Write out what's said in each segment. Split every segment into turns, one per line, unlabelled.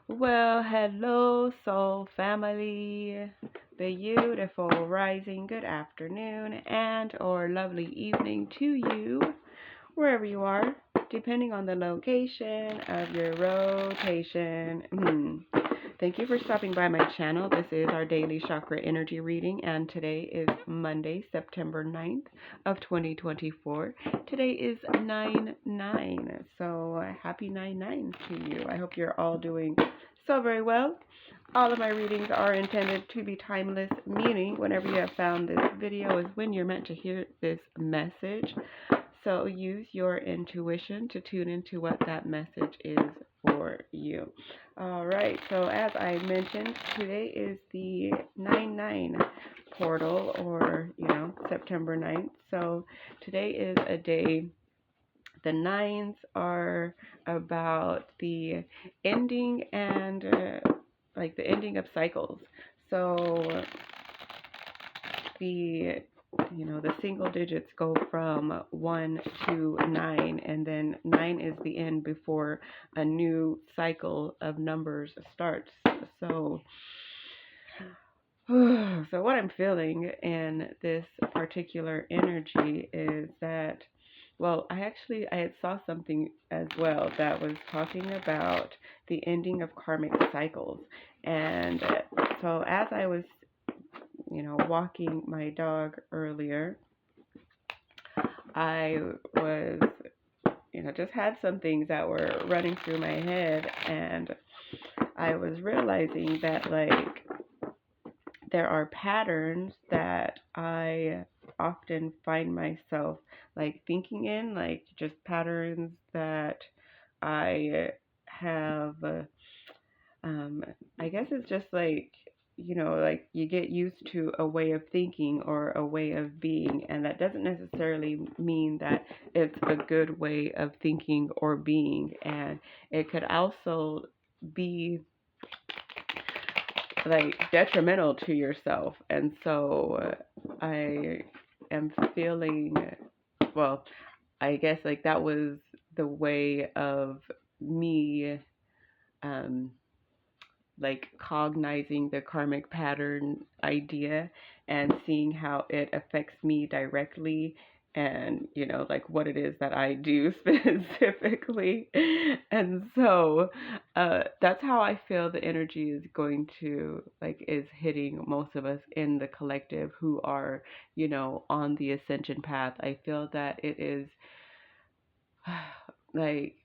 Well, hello, soul family. Beautiful rising, good afternoon, and or lovely evening to you, wherever you are, depending on the location of your rotation. Thank you for stopping by my channel. This is our daily chakra energy reading, and today is Monday, September 9th of 2024. Today is 9/9, so happy 9/9 to you. I hope you're all doing so very well. All of my readings are intended to be timeless, meaning whenever you have found this video is when you're meant to hear this message. So use your intuition to tune into what that message is for you. All right, so as I mentioned, today is the 9/9 portal, or, September 9th. So today is a day, the nines are about the ending and like the ending of cycles. So the single digits go from 1 to 9, and then 9 is the end before a new cycle of numbers starts. So what I'm feeling in this particular energy is that, well, I had saw something as well that was talking about the ending of karmic cycles. And so as I was walking my dog earlier, I was, just had some things that were running through my head, and I was realizing that, like, there are patterns that I often find myself, like, thinking in, like, just patterns that I have, I guess it's just like, like you get used to a way of thinking or a way of being, and that doesn't necessarily mean that it's a good way of thinking or being. And it could also be like detrimental to yourself. And so I am feeling, well, I guess like that was the way of me, um, like cognizing the karmic pattern idea and seeing how it affects me directly, and like what it is that I do specifically. And so that's how I feel the energy is going to, like, is hitting most of us in the collective who are on the ascension path. I feel that it is like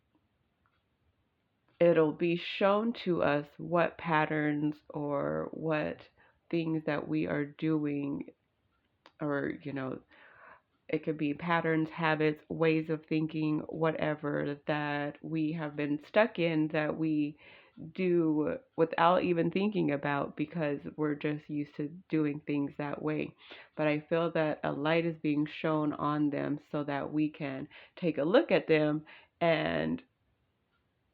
it'll be shown to us what patterns or what things that we are doing, or it could be patterns, habits, ways of thinking, whatever, that we have been stuck in, that we do without even thinking about, because we're just used to doing things that way. But I feel that a light is being shown on them so that we can take a look at them and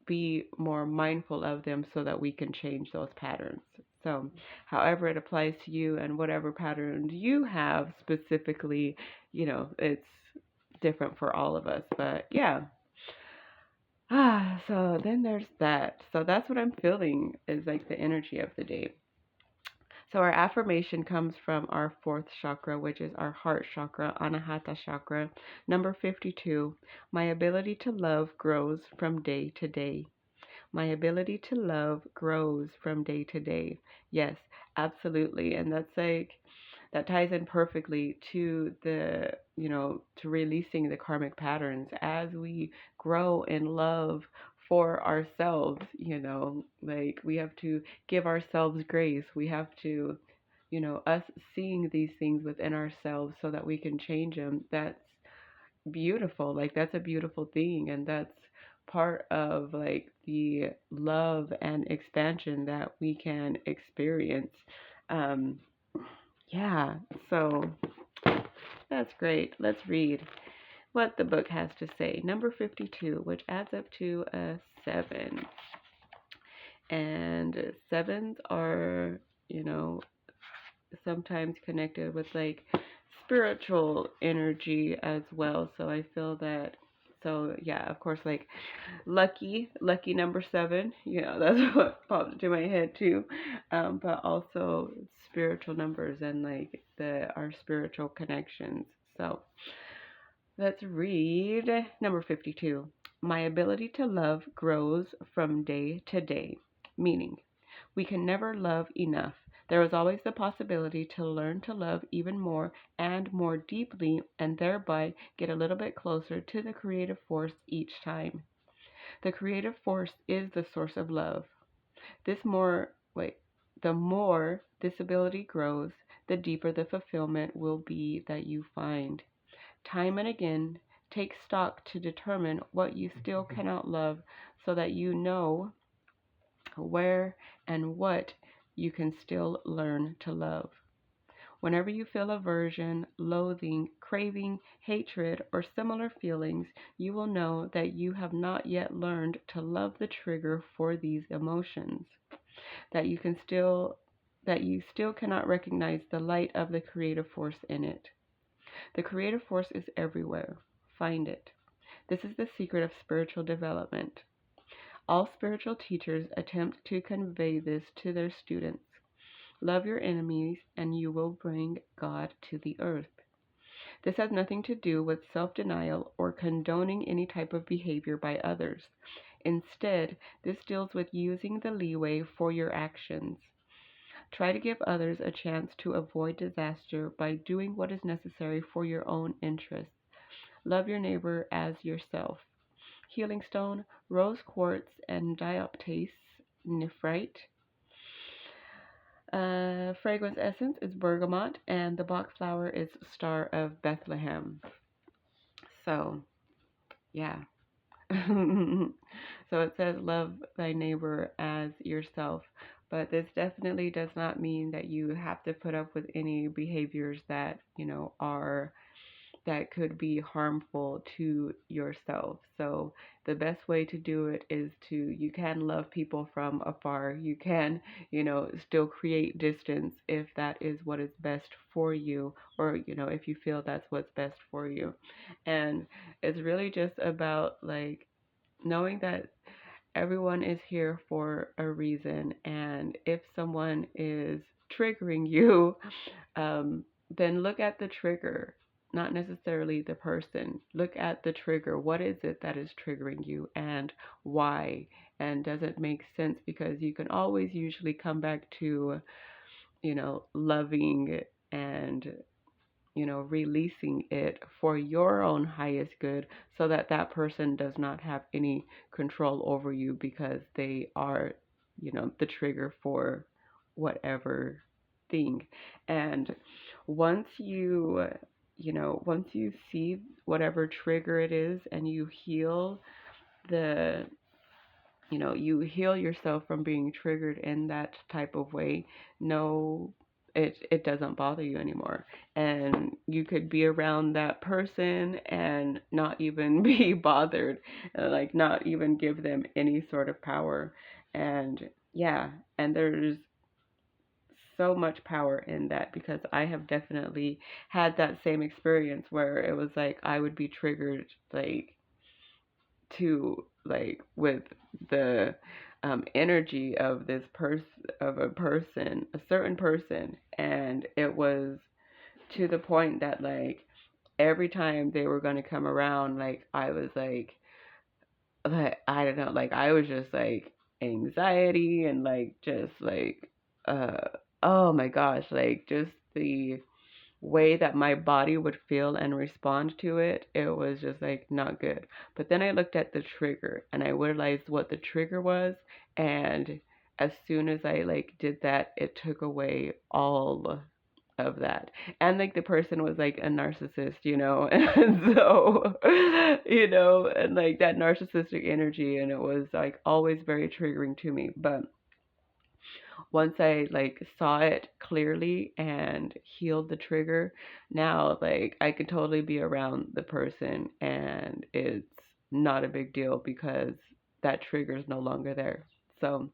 be more mindful of them so that we can change those patterns. So, however it applies to you and whatever patterns you have specifically, it's different for all of us. But yeah. So then there's that. So that's what I'm feeling, is like the energy of the day. So our affirmation comes from our fourth chakra, which is our heart chakra, Anahata chakra, number 52. My ability to love grows from day to day. My ability to love grows from day to day. Yes, absolutely. And that's like, that ties in perfectly to the, to releasing the karmic patterns as we grow in love for ourselves. Like, we have to give ourselves grace. We have to, us seeing these things within ourselves so that we can change them. That's beautiful. Like, that's a beautiful thing. And that's part of, like, the love and expansion that we can experience. Um, yeah, so that's great. Let's read what the book has to say. Number 52, which adds up to a 7. And sevens are, sometimes connected with, like, spiritual energy as well. So I feel that So yeah, of course, like lucky number 7. That's what popped into my head too. But also spiritual numbers and like the our spiritual connections. So let's read number 52. My ability to love grows from day to day, meaning we can never love enough. There is always the possibility to learn to love even more and more deeply, and thereby get a little bit closer to the creative force each time. The creative force is the source of love. This more, wait, the more this ability grows, the deeper the fulfillment will be that you find. Time and again, take stock to determine what you still cannot love so that you know where and what you can still learn to love. Whenever you feel aversion, loathing, craving, hatred, or similar feelings, you will know that you have not yet learned to love the trigger for these emotions, that you still cannot recognize the light of the creative force in it. The creative force is everywhere. Find it. This is the secret of spiritual development. All spiritual teachers attempt to convey this to their students. Love your enemies, and you will bring God to the earth. This has nothing to do with self denial or condoning any type of behavior by others. Instead, this deals with using the leeway for your actions. Try to give others a chance to avoid disaster by doing what is necessary for your own interests. Love your neighbor as yourself. Healing stone, rose quartz, and dioptase nephrite. Fragrance essence is bergamot, and the Bach flower is Star of Bethlehem. So, yeah. So it says, love thy neighbor as yourself. But this definitely does not mean that you have to put up with any behaviors that, that could be harmful to yourself. So the best way to do it is you can love people from afar. You can, still create distance if that is what is best for you, or, if you feel that's what's best for you. And it's really just about like knowing that everyone is here for a reason. And if someone is triggering you, then look at the trigger, not necessarily the person. Look at the trigger. What is it that is triggering you and why? And does it make sense? Because you can always usually come back to, loving and, releasing it for your own highest good so that that person does not have any control over you because they are, the trigger for whatever thing. And once once you see whatever trigger it is and you heal the you heal yourself from being triggered in that type of way, no, it doesn't bother you anymore. And you could be around that person and not even be bothered, like not even give them any sort of power. And yeah, and there's so much power in that because I have definitely had that same experience where it was like I would be triggered like to like with the energy of this person, of a person, a certain person, and it was to the point that like every time they were going to come around, like I was like I don't know, like I was just like anxiety and like just like uh oh my gosh, like just the way that my body would feel and respond to it, it was just like not good. But then I looked at the trigger and I realized what the trigger was, and as soon as I like did that, it took away all of that. And like the person was like a narcissist, and so, and like that narcissistic energy, and it was like always very triggering to me. But once I like saw it clearly and healed the trigger, now like I could totally be around the person and it's not a big deal because that trigger is no longer there. So,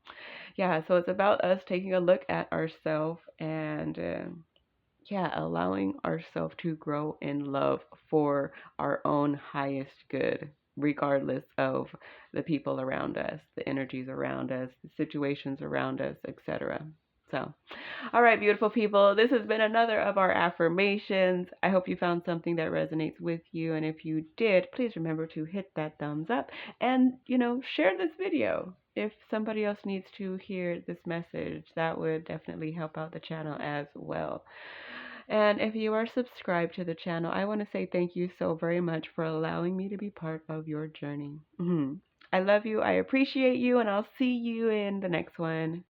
yeah, so it's about us taking a look at ourselves and yeah, allowing ourselves to grow in love for our own highest good. regardless of the people around us, the energies around us, the situations around us, etc. So, all right, beautiful people, this has been another of our affirmations. I hope you found something that resonates with you. And if you did, please remember to hit that thumbs up and, share this video. If somebody else needs to hear this message, that would definitely help out the channel as well. And if you are subscribed to the channel, I want to say thank you so very much for allowing me to be part of your journey. I love you. I appreciate you, and I'll see you in the next one.